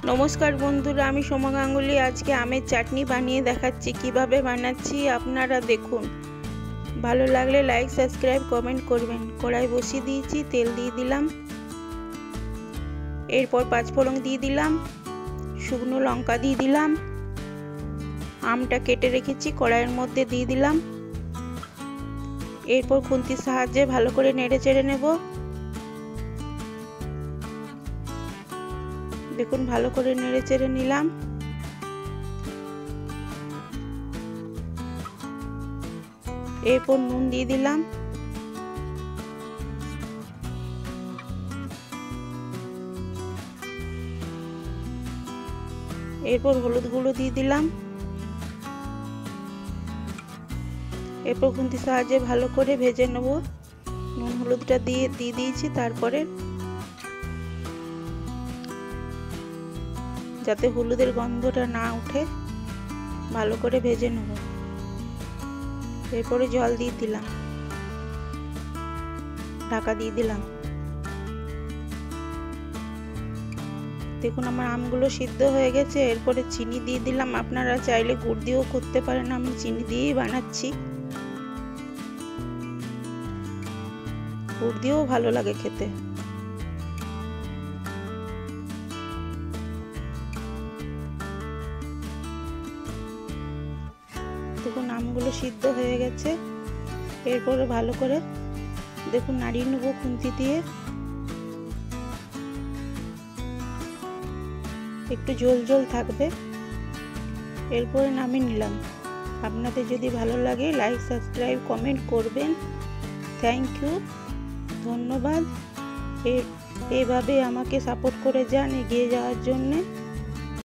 नमस्कार बंधुरा आमी सोमा गांगुली आज के आमेर चाटनी बानिये देखाচ্ছি কিভাবে বানাচ্ছি আপনারা দেখুন। ভালো লাগলে লাইক সাবস্ক্রাইব কমেন্ট করবেন। কড়াই বসিয়ে দিয়েছি, তেল দিয়ে দিলাম, এরপর পাঁচ ফোড়ন দিয়ে দিলাম, শুকনো লঙ্কা দিয়ে দিলাম, আমটা কেটে রেখেছি কড়াইয়ের মধ্যে দিয়ে দিলাম, এরপর খুন্তির সাহায্যে ভালো করে নেড়ে চেড়ে নেব। দেখুন ভালো করে নেড়ে চেড়ে নিলাম। এরপর নুন দিয়ে দিলাম, এরপর হলুদ গুঁড়ো দিয়ে দিলাম, এরপর খুন্তির সাহায্যে ভালো করে ভেজে নেব। নুন হলুদটা দিয়ে দিয়েছি, তারপরে যাতে হলুদের গন্ধটা না উঠে ভালো করে ভেজে নেব। এরপরে জল দিয়ে দিলাম, ঢাকা দিয়ে দিলাম। দেখুন আমার আমগুলো সিদ্ধ হয়ে গেছে। এরপরে চিনি দিয়ে দিলাম, আপনারা চাইলে গুড় দিয়েও করতে পারেন, আমি চিনি দিয়েই বানাচ্ছি। গুড় দিয়েও ভালো লাগে খেতে। দেখুন আমগুলো সিদ্ধ হয়ে গেছে। এরপরে ভালো করে দেখুন নাড়িয়ে নেব খুন্তি দিয়ে। একটু ঝোল ঝোল থাকবে। এরপরে নামিয়ে নিলাম। আপনাদের যদি ভালো লাগে লাইক সাবস্ক্রাইব কমেন্ট করবেন। থ্যাংক ইউ, ধন্যবাদ। এভাবে আমাকে সাপোর্ট করে যান এগিয়ে যাওয়ার জন্যে।